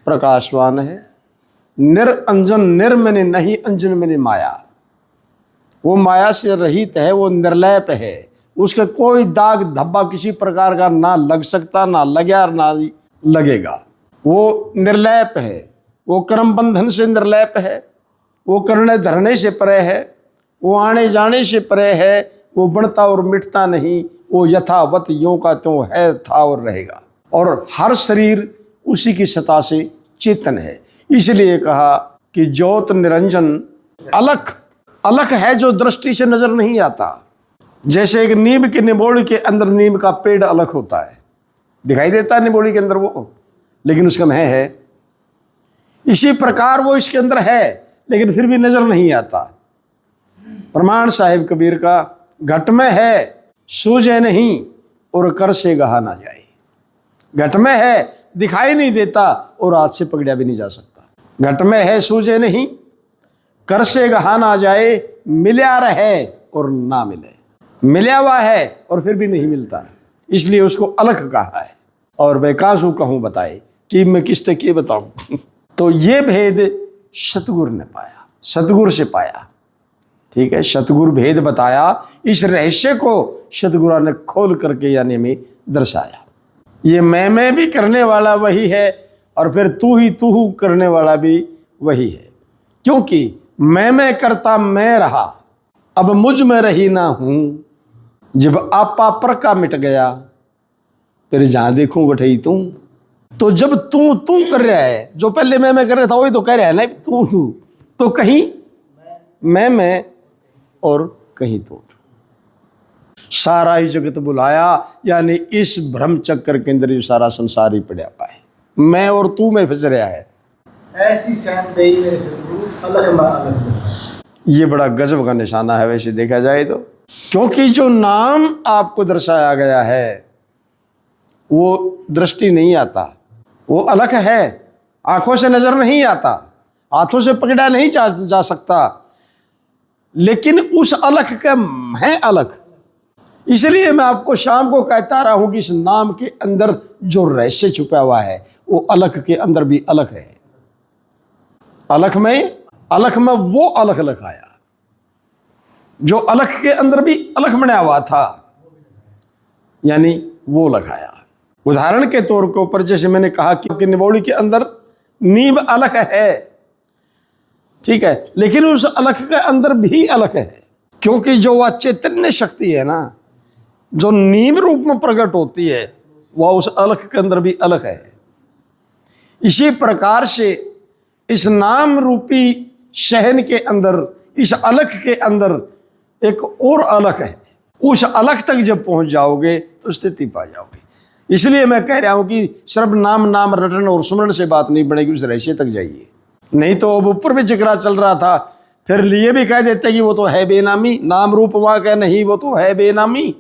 प्रकाशवान है। निरंजन, निर मैंने नहीं, अंजन मैंने माया। वो माया से रहित है, वो निर्लैप है, उसके कोई दाग धब्बा किसी प्रकार का ना लग सकता, ना लगा, ना लगेगा। वो निर्लैप है, वो कर्म बंधन से निर्लैप है, वो करने धरने से परे है, वो आने जाने से परे है, वो बढ़ता और मिटता नहीं, वो यथावत यों का त्यों है, था और रहेगा। और हर शरीर उसी की सत्ता से चेतन है। इसलिए कहा कि ज्योत निरंजन अलख, अलख है जो दृष्टि से नजर नहीं आता। जैसे एक नीम के निबोड़ी के अंदर नीम का पेड़ अलग होता है, दिखाई देता है निबोड़ी के अंदर वो, लेकिन उसका मह है। इसी प्रकार वो इसके अंदर है, लेकिन फिर भी नजर नहीं आता। प्रमाण साहिब कबीर का, घट में है सूझे नहीं और कर से गहा ना जाए। घट में है, दिखाई नहीं देता और हाथ से पकड़ा भी नहीं जा सकता। घट में है सूझे नहीं, कर से गहा ना जाए, मिल्या रहे और ना मिले। मिला हुआ है और फिर भी नहीं मिलता, इसलिए उसको अलग कहा है। और बेकासू कहूं बताए कि मैं किस तक ये बताऊं। तो ये भेद सतगुरु ने पाया, सतगुरु से पाया। ठीक है, सतगुरु भेद बताया, इस रहस्य को सतगुरु ने खोल करके यानी में दर्शाया। ये मैं भी करने वाला वही है और फिर तू ही तू करने वाला भी वही है। क्योंकि मैं करता मैं रहा, अब मुझ में रही ना हूं। जब आपा पर का मिट गया, फिर जहां देखूं वठई तू। तो जब तू तू कर रहा है, जो पहले मैं कर रहा था वही तो कह रहा है ना तू तू, तो कहीं मैं और कहीं तो सारा ही जगत बुलाया, यानी इस भ्रम चक्कर के अंदर सारा संसार ही पड़ा पाए। मैं और तू में फंस रहा है। ऐसी सहमदई मेरे सतगुरु अलग अलग। ये बड़ा गजब का निशाना है वैसे देखा जाए तो, क्योंकि जो नाम आपको दर्शाया गया है वो दृष्टि नहीं आता, वो अलग है, आंखों से नजर नहीं आता, हाथों से पकड़ा नहीं जा सकता, लेकिन उस अलग का है अलग। इसलिए मैं आपको शाम को कहता रहा हूं कि इस नाम के अंदर जो रहस्य छुपा हुआ है वो अलग के अंदर भी अलग है। अलग में वो अलग अलग आया जो अलग के अंदर भी अलग बना हुआ था, यानी वो लगाया। उदाहरण के तौर के ऊपर जैसे मैंने कहा कि निबोड़ी के अंदर नींव अलग है, ठीक है, लेकिन उस अलग के अंदर भी अलग है, क्योंकि जो वह चैतन्य शक्ति है ना, जो नींव रूप में प्रकट होती है, वह उस अलग के अंदर भी अलग है। इसी प्रकार से इस नाम रूपी शहन के अंदर, इस अलग के अंदर एक और अलग है। उस अलग तक जब पहुंच जाओगे तो स्थिति पा जाओगे। इसलिए मैं कह रहा हूं कि सिर्फ नाम रटन और सुमरण से बात नहीं बनेगी, उस रहस्य तक जाइए। नहीं तो अब ऊपर भी जिक्रा चल रहा था, फिर ये भी कह देते कि वो तो है बेनामी, नाम रूप वहां कह नहीं, वो तो है बेनामी।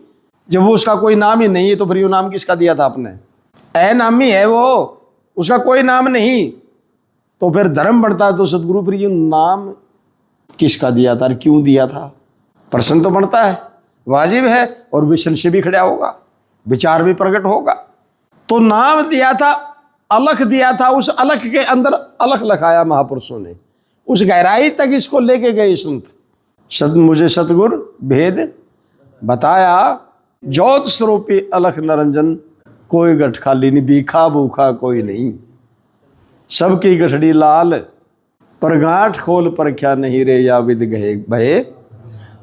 जब वो उसका कोई नाम ही नहीं है तो फिर ये नाम किसका दिया था आपने? अनामी है वो, उसका कोई नाम नहीं, तो फिर धर्म बढ़ता है। तो सतगुरु फिर ये नाम किसका दिया था, क्यों दिया था? प्रश्न तो बनता है, वाजिब है, और विषय से भी खड़ा होगा, विचार भी प्रकट होगा। तो नाम दिया था, अलख दिया था, उस अलख के अंदर अलख लखाया महापुरुषों ने, उस गहराई तक इसको लेके गए संत। मुझे सतगुरु भेद बताया, ज्योत स्वरूपी अलख निरंजन, कोई गठ खाली नहीं, भीखा भूखा कोई नहीं, सबकी गठड़ी लाल, पर गांठ खोल पर क्या नहीं रे, या विद गए भये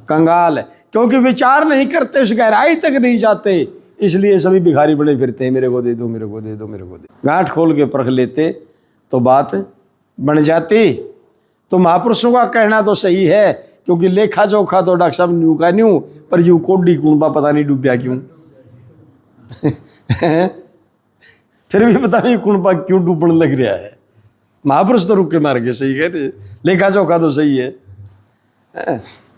कंगाल। क्योंकि विचार नहीं करते, उस गहराई तक नहीं जाते, इसलिए सभी भिखारी बड़े फिरते हैं, मेरे को दे दो, मेरे को दे दो, मेरे को दे। गांठ खोल के परख लेते तो बात बन जाती। तो महापुरुषों का कहना तो सही है, क्योंकि लेखा जोखा तो डॉक्टर साहब न्यू का न्यू, पर यू कोडी कुंबा पता नहीं डूबया क्यों। फिर भी पता नहीं कुंबा क्यों डूबने लग रहा है। महापुरुष तो रुक के मार के सही है, लेखा जोखा तो सही है।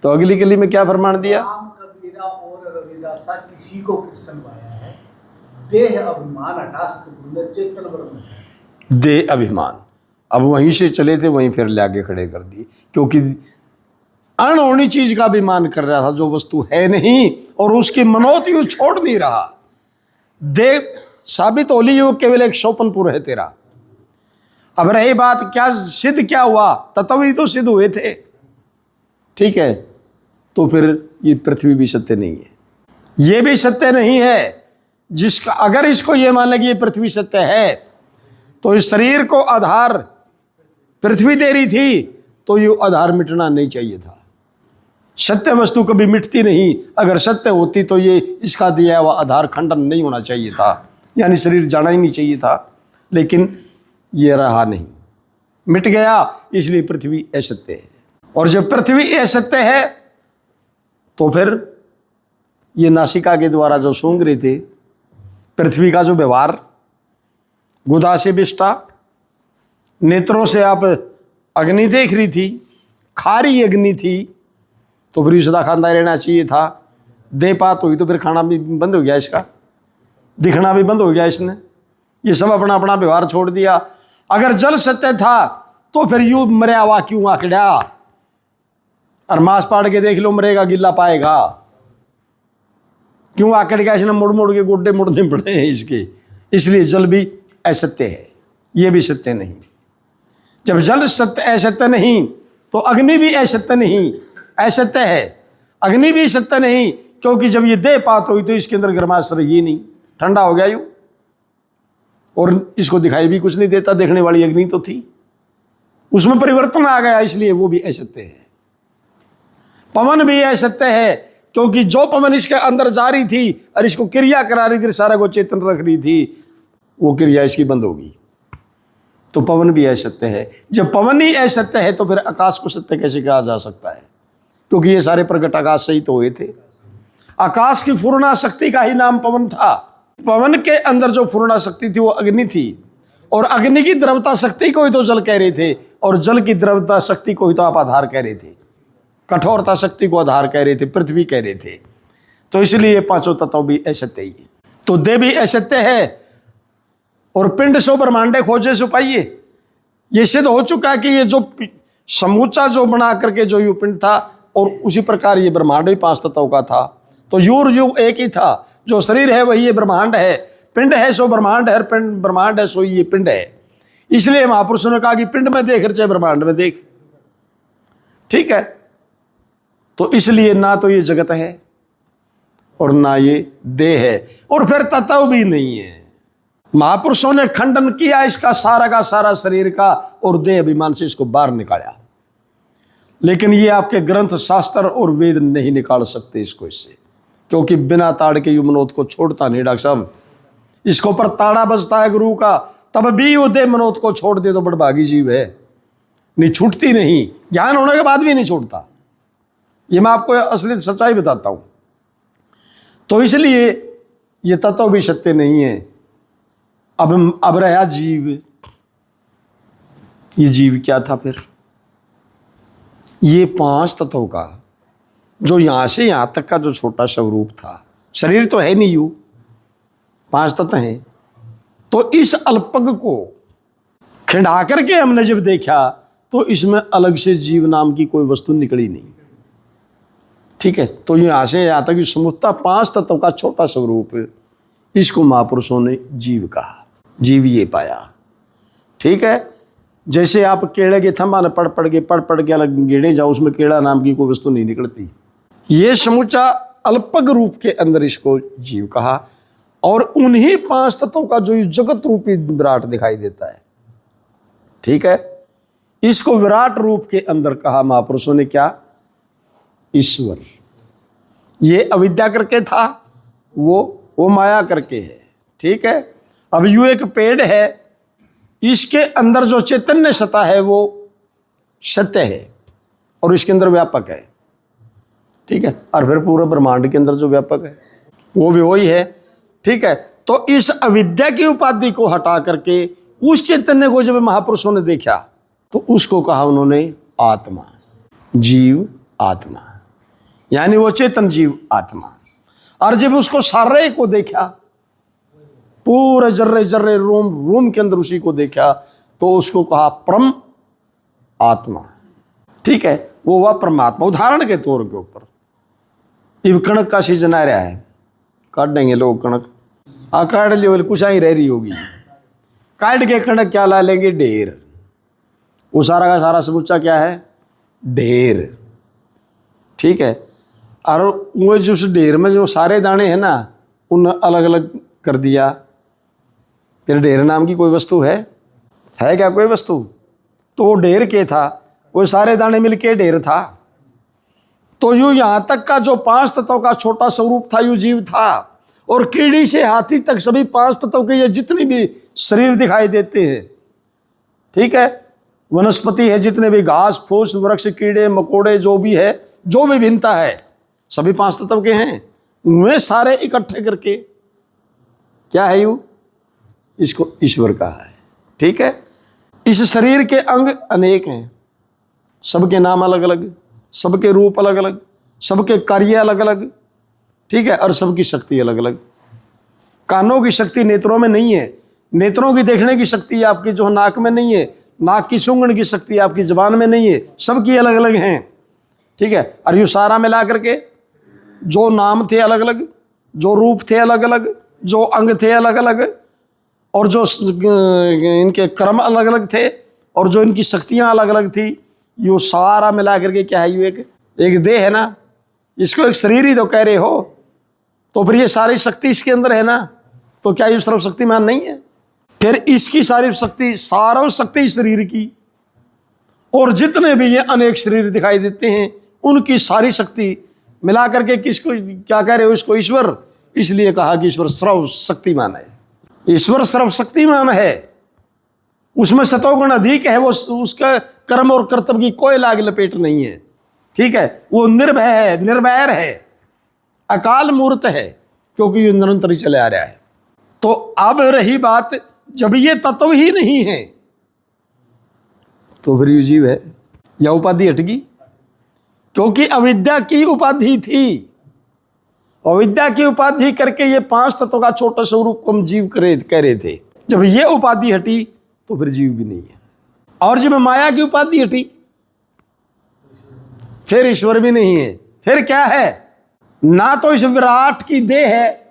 तो अगली कली में क्या फरमान दिया? कबीरा और रविदासा किसी को कृष्ण पाया है, देह अभिमान हटा सतगुरु चेतन ब्रह्म। देह अभिमान, अब वहीं से चले थे वहीं फिर ले आगे खड़े कर दिए, क्योंकि अनहोनी चीज का अभिमान कर रहा था जो वस्तु है नहीं, और उसकी मनोती छोड़ नहीं रहा। देह साबित होली युग केवल एक शोपनपुर है तेरा, अब रही बात क्या सिद्ध क्या हुआ, तत्व ही तो सिद्ध हुए थे। ठीक है, तो फिर ये पृथ्वी भी सत्य नहीं है, ये भी सत्य नहीं है। जिसका अगर इसको ये मान लें कि ये पृथ्वी सत्य है, तो इस शरीर को आधार पृथ्वी दे रही थी, तो ये आधार मिटना नहीं चाहिए था। सत्य वस्तु कभी मिटती नहीं, अगर सत्य होती तो ये इसका दिया हुआ आधार खंडन नहीं होना चाहिए था, यानी शरीर जाना ही नहीं चाहिए था। लेकिन ये रहा नहीं, मिट गया, इसलिए पृथ्वी असत्य है। और जब पृथ्वी असत्य है तो फिर ये नासिका के द्वारा जो सूंघ रहे थे, पृथ्वी का जो व्यवहार, गुदा से विष्टा, नेत्रों से आप अग्नि देख रही थी, खारी अग्नि थी, तो फिर सदा खांदा रहना चाहिए था। दे पात हुई तो फिर खाना भी बंद हो गया, इसका दिखना भी बंद हो गया इसने, ये सब अपना अपना व्यवहार छोड़ दिया। अगर जल सत्य था तो फिर यूं मरया हुआ क्यों आकड़ा, और मांस पाड़ के देख लो, मरेगा गिल्ला पाएगा, क्यों आकड़ गया इसने, मुड़ मुड़ के गोड्डे मुड़ने पड़े हैं इसके। इसलिए जल भी असत्य है, ये भी सत्य नहीं। जब जल सत्य असत्य नहीं तो अग्नि भी असत्य नहीं, असत्य है। अग्नि भी सत्य नहीं, क्योंकि जब ये देह पात हुई तो इसके अंदर गर्माश रही नहीं, ठंडा हो गया यूं, और इसको दिखाई भी कुछ नहीं देता, देखने वाली अग्नि तो थी, उसमें परिवर्तन आ गया, इसलिए वो भी असत्य है। पवन भी असत्य है, क्योंकि जो पवन इसके अंदर जा रही थी और इसको क्रिया करा रही थी, सारा को चेतन रख रही थी, वो क्रिया इसकी बंद होगी, तो पवन भी असत्य है। जब पवन ही असत्य है तो फिर आकाश को सत्य कैसे कहा जा सकता है, क्योंकि ये सारे प्रकट आकाश से ही तो हुए थे। आकाश की पूर्णा शक्ति का ही नाम पवन था। पवन के अंदर जो पूर्णा शक्ति थी वो अग्नि थी, और अग्नि की द्रवता शक्ति को ही तो जल कह रहे थे, और जल की द्रवता शक्ति को ही तो आप आधार कह रहे थे, कठोरता शक्ति को आधार कह रहे थे, पृथ्वी कह रहे थे। तो इसलिए पांचों तत्व भी असत्य ही है। तो देह भी असत्य है, और पिंड सो ब्रह्मांडे खोजे सो पाइए, ये सिद्ध हो चुका है कि ये जो समूचा जो बना करके जो यू पिंड था, और उसी प्रकार ये ब्रह्मांड भी पांच तत्वों का था। तो यूर युग एक ही था, जो शरीर है वही ये ब्रह्मांड है, पिंड है सो ब्रह्मांड है, पिंड ब्रह्मांड है सो ये पिंड है। इसलिए महापुरुषों ने कहा कि पिंड में देख चाहे ब्रह्मांड में देख। ठीक है, तो इसलिए ना तो ये जगत है और ना ये देह है, और फिर तत्व भी नहीं है। महापुरुषों ने खंडन किया इसका सारा का सारा शरीर का, और देह अभिमान से इसको बाहर निकाला। लेकिन ये आपके ग्रंथ शास्त्र और वेद नहीं निकाल सकते इसको इससे, क्योंकि बिना ताड़ के यू मनोद को छोड़ता नहीं। डॉक्टर साहब, इसको पर ताड़ा बजता है गुरु का, तब भी वो देह मनोद को छोड़ दे तो बड़भागी जीव है, नहीं छूटती नहीं, ज्ञान होने के बाद भी नहीं छोड़ता। ये मैं आपको असली सच्चाई बताता हूं। तो इसलिए ये तत्व भी सत्य नहीं है। अब रहा जीव। ये जीव क्या था फिर? ये पांच तत्वों का जो यहां से यहां तक का जो छोटा स्वरूप था, शरीर तो है नहीं, यू पांच तत्व हैं। तो इस अल्पग को खिंडा करके हमने जब देखा तो इसमें अलग से जीव नाम की कोई वस्तु निकली नहीं। ठीक है, तो यहां से यहां तक समूहता पांच तत्वों का छोटा स्वरूप, इसको महापुरुषों ने जीव कहा। जीव ये पाया। ठीक है, जैसे आप केड़े के थंबा ने पढ़ पढ़ के अलग गेड़े जाओ, उसमें केड़ा नाम की कोई वस्तु नहीं निकलती। ये समूचा अल्पग रूप के अंदर इसको जीव कहा, और उन्हीं पांच तत्वों का जो जगत रूपी विराट दिखाई देता है। ठीक है, इसको विराट रूप के अंदर कहा महापुरुषों ने क्या? ईश्वर। ये अविद्या करके था, वो माया करके है। ठीक है, अब यू एक पेड़ है, इसके अंदर जो चैतन्य सत्ता है वो सत्य है, और इसके अंदर व्यापक है। ठीक है, और फिर पूरे ब्रह्मांड के अंदर जो व्यापक है वो भी वही है। ठीक है, तो इस अविद्या की उपाधि को हटा करके उस चैतन्य को जब महापुरुषों ने देखा तो उसको कहा उन्होंने आत्मा, जीव आत्मा, यानी वो चेतन जीव आत्मा। और जब उसको सारे को देखा, पूरे जर्रे जर्रे रोम के अंदर उसी को देखा, तो उसको कहा परम आत्मा। ठीक है, वो हुआ परमात्मा। उदाहरण के तौर के ऊपर इब कणक का सीजन आ रहा है, काट देंगे लोग कणक, काट लियो, कुछ ही रह रही होगी, काट के कणक क्या ला लेंगे, ढेर। वो सारा का सारा समूचा क्या है, ढेर। ठीक है। और वो जो उस ढेर में जो सारे दाने हैं ना, उन अलग अलग कर दिया। फिर ढेर नाम की कोई वस्तु है क्या कोई वस्तु? तो वो ढेर के था, वो सारे दाने मिलके ढेर था। तो यूं यहां तक का जो 5 तत्वों का छोटा स्वरूप था, यूं जीव था। और कीड़ी से हाथी तक सभी 5 तत्वों के ये जितने भी शरीर दिखाई देते हैं, ठीक है, वनस्पति है, जितने भी घास फूस वृक्ष कीड़े मकोड़े जो भी है, जो भी भिन्नता है, सभी 5 तत्व के हैं। वे सारे इकट्ठे करके क्या है, यू इसको ईश्वर कहा है। ठीक है। इस शरीर के अंग अनेक हैं, सबके नाम अलग अलग, सबके रूप अलग अलग, सबके कार्य अलग अलग। ठीक है। और सबकी शक्ति अलग अलग। कानों की शक्ति नेत्रों में नहीं है, नेत्रों की देखने की शक्ति आपकी जो नाक में नहीं है, नाक की सूंघने की शक्ति आपकी जबान में नहीं है, सबकी अलग अलग हैं। ठीक है। और यू सारा मिला करके जो नाम थे अलग अलग, जो रूप थे अलग अलग, जो अंग थे अलग अलग, और जो इनके कर्म अलग अलग थे, और जो इनकी शक्तियां अलग अलग थी, यो सारा मिला करके क्या है, यू एक देह है ना। इसको एक शरीर ही तो कह रहे हो, तो फिर ये सारी शक्ति इसके अंदर है ना, तो क्या ये सर्वशक्तिमान नहीं है? फिर इसकी सारी शक्ति, सारा शक्ति शरीर की, और जितने भी ये अनेक शरीर दिखाई देते हैं, उनकी सारी शक्ति मिला करके किसको क्या कह रहे हो, इसको ईश्वर। इसलिए कहा कि ईश्वर सर्वशक्तिमान है। ईश्वर सर्वशक्तिमान है, उसमें सतोगुण अधिक है, वो उसका कर्म और कर्तव्य की कोई लाग लपेट नहीं है। ठीक है। वो निर्भय है, निर्वैर है, अकाल मूर्त है, क्योंकि ये निरंतर ही चले आ रहा है। तो अब रही बात, जब ये तत्व ही नहीं है तो फिर ये जीव है या उपाधि हटगी? क्योंकि अविद्या की उपाधि थी, अविद्या की उपाधि करके ये 5 तत्वों का छोटा स्वरूप को हम जीव कह रहे थे। जब ये उपाधि हटी तो फिर जीव भी नहीं है। और जब माया की उपाधि हटी फिर ईश्वर भी नहीं है। फिर क्या है? ना तो इस विराट की देह है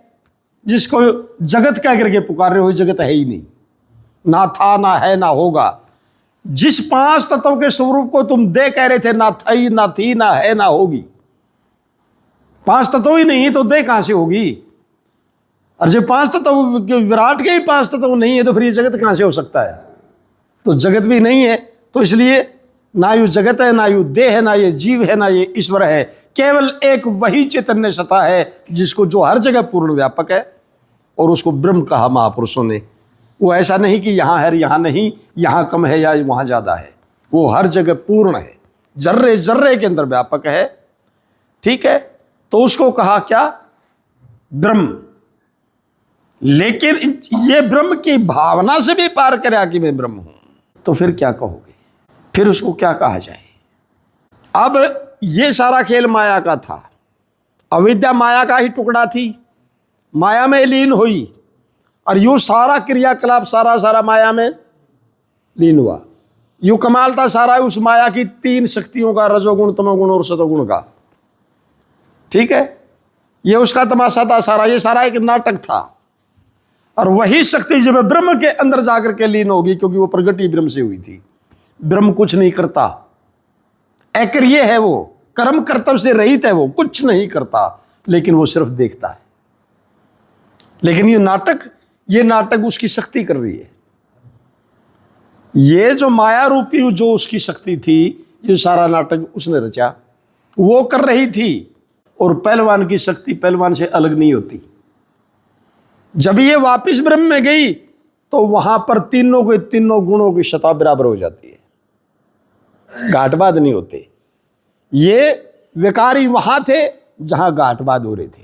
जिसको जगत कह करके पुकार रहे हो, जगत है ही नहीं, ना था ना है ना होगा। जिस 5 तत्वों के स्वरूप को तुम दे कह रहे थे, ना थी ना थी ना है ना होगी। 5 तत्व ही नहीं तो दे कहां से होगी? और जब 5 तत्व विराट के ही 5 तत्व नहीं है तो फिर ये जगत कहां से हो सकता है? तो जगत भी नहीं है, तो इसलिए ना यू जगत है, ना यू देह है, ना ये जीव है, ना ये ईश्वर है। केवल एक वही चैतन्य सत्ता है जिसको जो हर जगह पूर्ण व्यापक है, और उसको ब्रह्म कहा महापुरुषों ने। वो ऐसा नहीं कि यहाँ है यहाँ नहीं, यहाँ कम है या वहाँ ज़्यादा है, वो हर जगह पूर्ण है, जर्रे जर्रे के अंदर व्यापक है। ठीक है। तो उसको कहा क्या? ब्रह्म। लेकिन ये ब्रह्म की भावना से भी पार करे कि मैं ब्रह्म हूं, तो फिर क्या कहोगे? फिर उसको क्या कहा जाए? अब ये सारा खेल माया का था, अविद्या माया का ही टुकड़ा थी, माया में लीन हुई, और यूं सारा क्रियाकलाप सारा माया में लीन हुआ। यूं कमाल था सारा उस माया की 3 शक्तियों का, रजोगुण तमोगुण और सतोगुण का। ठीक है। ये उसका तमाशा था सारा, ये सारा एक नाटक था। और वही शक्ति जब ब्रह्म के अंदर जाकर के लीन होगी, क्योंकि वो प्रगट ही ब्रह्म से हुई थी। ब्रह्म कुछ नहीं करता, अक्रिय है, वो कर्म कर्तव्य से रहित है, वो कुछ नहीं करता, लेकिन वो सिर्फ देखता है। लेकिन ये नाटक उसकी शक्ति कर रही है। ये जो माया रूपी जो उसकी शक्ति थी, ये सारा नाटक उसने रचा, वो कर रही थी। और पहलवान की शक्ति पहलवान से अलग नहीं होती। जब ये वापस ब्रह्म में गई तो वहां पर तीनों गुणों की सत्ता बराबर हो जाती है, घाटवाद नहीं होते। ये विकारी वहां थे जहां घाटवाद हो रहे थे,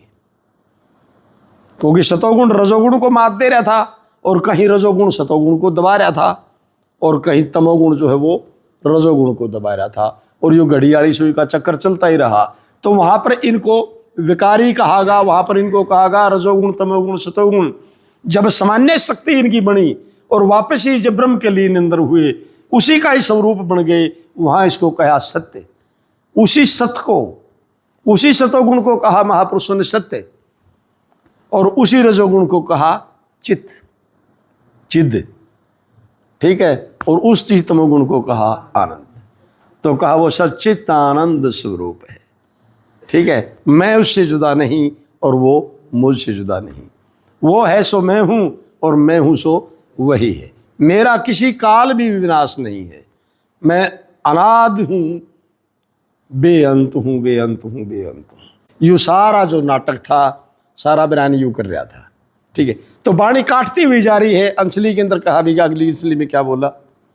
क्योंकि सतोगुण रजोगुण को मात दे रहा था, और कहीं रजोगुण सतोगुण को दबा रहा था, और कहीं तमोगुण जो है वो रजोगुण को दबा रहा था। और यो घड़ियाली सुई का चक्कर चलता ही रहा। तो वहां पर इनको विकारी कहागा, वहां पर इनको कहागा रजोगुण तमोगुण सतोगुण। जब सामान्य शक्ति इनकी बनी और वापस ही जब ब्रह्म के लीन अंदर हुए, उसी का ही स्वरूप बन गए, वहां इसको कहा सत्य। उसी सत्य को, उसी सतोगुण को कहा महापुरुषों ने सत्य, और उसी रजोगुण को कहा चित्त, चिद। ठीक है, और उस चीज तमोगुण को कहा आनंद। तो कहा वो सच्चित आनंद स्वरूप है। ठीक है, मैं उससे जुदा नहीं और वो मुझसे जुदा नहीं। वो है सो मैं हूं और मैं हूं सो वही है। मेरा किसी काल भी विनाश नहीं है। मैं अनादि हूं, बेअंत हूं, बेअंत हूं, बेअंत हूं। यू सारा जो नाटक था, सारा बयान यू कर रहा था। ठीक है, तो वाणी काटती हुई जा रही है। अंशली के अंदर कहा भी कि अगली अंशली में क्या बोला,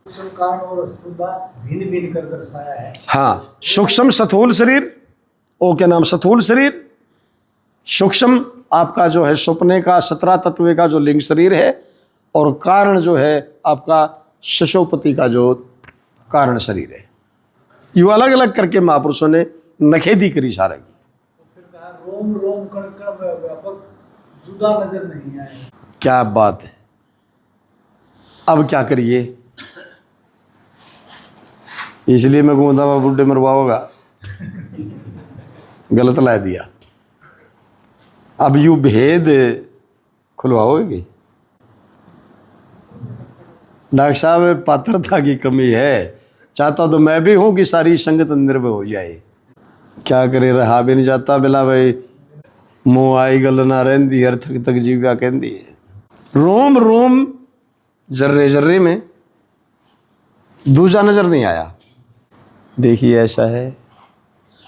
सूक्ष्म कारण और स्थूलता भिन्न भिन्न कर दर्शाया है। हाँ, सूक्ष्म स्थूल शरीर, ओ क्या नाम, स्थूल शरीर, सूक्ष्म आपका जो है सपने का 17 तत्व का जो लिंग शरीर है, और कारण जो है आपका शशोपति का जो कारण शरीर है। ये अलग अलग करके महापुरुषों ने नखेदी करी सारा की। फिर कहा रोम रोम कण कण व्यापक जुदा नजर नहीं आए। क्या बात है। अब क्या करिए, इसलिए मैं कहूँगा वह बुढ़े मरवाओगा, गलत ला दिया। अब यू भेद खुलवाओगे। डॉक्टर साहब पात्रता की कमी है, चाहता तो मैं भी हूं कि सारी संगत निर्भय हो जाए। क्या करे, रहा भी नहीं जाता बिला भाई, मुँह आई गल ना रहती, हर थक तक जीविका कहती है। रोम रोम जर्रे जर्रे में दूजा नजर नहीं आया। देखिए ऐसा है,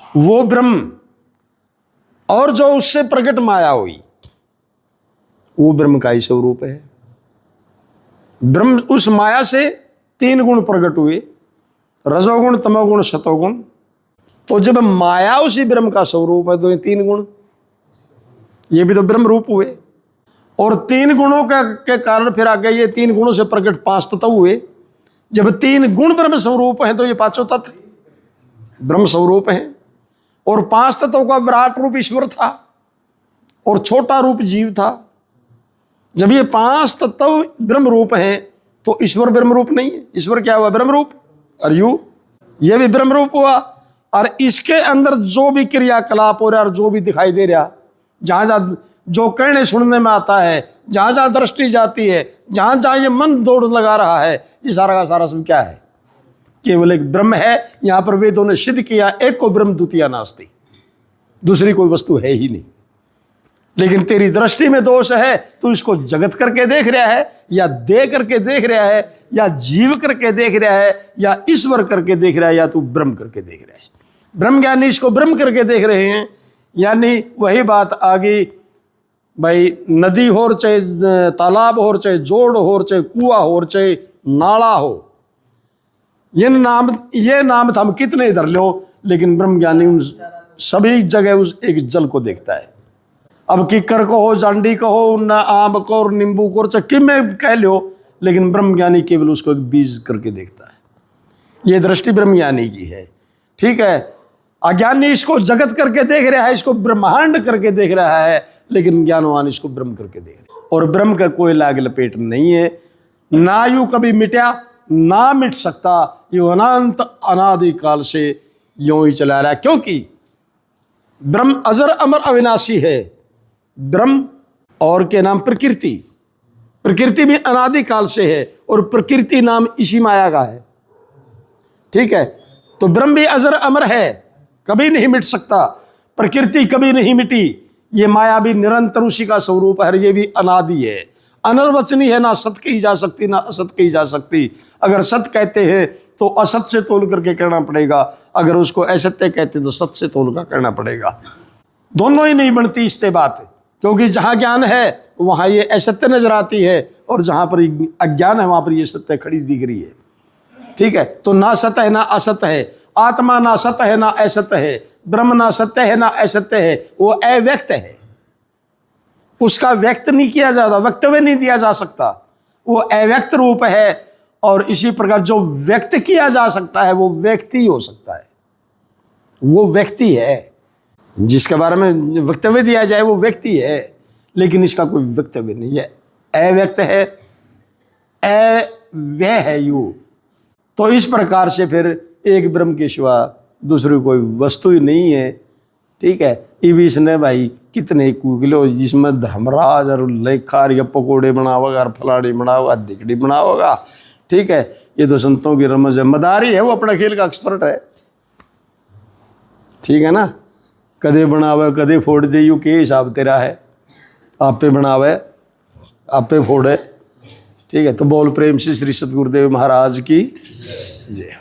वो ब्रह्म और जो उससे प्रकट माया हुई, वो ब्रह्म का ही स्वरूप है। ब्रह्म, उस माया से 3 गुण प्रकट हुए, रजोगुण, तमोगुण, सतोगुण। तो जब माया उसी ब्रह्म का स्वरूप है, तो ये 3 गुण, ये भी तो ब्रह्म रूप हुए। और 3 गुणों के कारण फिर आगे ये 3 गुणों से प्रकट 5 तत्व हुए। जब 3 गुण ब्रह्म स्वरूप हैं, तो ये 5 तत्व ब्रह्म स्वरूप हैं। और 5 तत्वों का विराट रूप ईश्वर था और छोटा रूप जीव था। जब ये 5 तत्व ब्रह्म रूप हैं, तो ईश्वर ब्रह्म रूप नहीं है। ईश्वर क्या हुआ, ब्रह्म रूप। और ये भी ब्रह्म रूप हुआ। और इसके अंदर जो भी क्रियाकलाप हो रहा है और जो भी दिखाई दे रहा, जहां जहां जो कहने सुनने में आता है, जहां जहां दृष्टि जाती है, जहां जहां ये मन दौड़ लगा रहा है, ये सारा का सारा सब क्या है, केवल एक ब्रह्म है। यहां पर वेदों ने सिद्ध किया, एक को ब्रह्म द्वितीया नास्ति, दूसरी कोई वस्तु है ही नहीं। लेकिन तेरी दृष्टि में दोष है, तू इसको जगत करके देख रहा है, या दे करके देख रहा है, या जीव करके देख रहा है, या ईश्वर करके देख रहा है, या तू ब्रह्म करके देख रहा है। ब्रह्म ज्ञानी इसको ब्रह्म करके देख रहे हैं। यानी वही बात आ गई भाई, नदी हो चाहे तालाब हो, चाहे जोड़ हो, चाहे कुआ हो, चाहे नाला हो, ये नाम हम कितने इधर लो, लेकिन ब्रह्म ज्ञानी उन सभी जगह उस एक जल को देखता है। अब किकर को हो, जांडी को हो, न आम को और नींबू को, चाहे कि में कह लो, लेकिन ब्रह्म ज्ञानी केवल उसको एक बीज करके देखता है। ये दृष्टि ब्रह्म ज्ञानी की है। ठीक है, अज्ञानी इसको जगत करके देख रहा है, इसको ब्रह्मांड करके देख रहा है, लेकिन ज्ञानवान इसको ब्रह्म करके देख रहा है। और ब्रह्म का कोई लाग लपेट नहीं है, ना यू कभी मिटा ना मिट सकता। ये अनंत अनादि काल से यूं ही चला रहा है, क्योंकि ब्रह्म अजर अमर अविनाशी है। ब्रह्म और के नाम प्रकृति, प्रकृति भी अनादि काल से है, और प्रकृति नाम इसी माया का है। ठीक है, तो ब्रह्म भी अजर अमर है, कभी नहीं मिट सकता। प्रकृति कभी नहीं मिटी, ये माया भी निरंतर उसी का स्वरूप है। ये भी अनादि है, अनिर्वचनीय है, ना सत कही जा सकती ना असत कही जा सकती। अगर सत कहते हैं तो असत से तोल करके कहना पड़ेगा, अगर उसको असत्य कहते तो सत से तोल कर कहना पड़ेगा। दोनों ही नहीं बनती इससे बात, क्योंकि जहां ज्ञान है वहां ये असत्य नजर आती है, और जहां पर अज्ञान है वहां पर ये सत्य खड़ी दिख रही है। ठीक है, तो ना सत्य है ना असत्य है, आत्मा ना सत्य है ना असत्य है, ब्रह्म ना सत्य है ना असत्य है, वो अव्यक्त है। उसका व्यक्त नहीं किया जाता, वक्तव्य नहीं दिया जा सकता, वो अव्यक्त रूप है। और इसी प्रकार जो व्यक्त किया जा सकता है वो व्यक्ति हो सकता है, वो व्यक्ति है। जिसके बारे में वक्तव्य दिया जाए वो व्यक्ति है, लेकिन इसका कोई वक्तव्य नहीं है, अव्यक्त है, अव्यय है यू। तो इस प्रकार से फिर एक ब्रह्म के सिवा दूसरी कोई वस्तु ही नहीं है। ठीक है, इवी इसने भाई कितने किलो, जिसमें धर्मराज और लेखार या पकोड़े बनाओगा और फलाड़ी बनाओगा, दिकड़ी बनाओगा, ठीक है, ये तो संतों की रमज है। मदारी है, वो अपना खेल का एक्सपर्ट है, ठीक है ना। कदे बनावे कदे फोड़ दे, यू के हिसाब तेरा है, आप पे बनावे आप पे फोड़े, ठीक है। तो बोल प्रेम से श्री सतगुरुदेव महाराज की जय।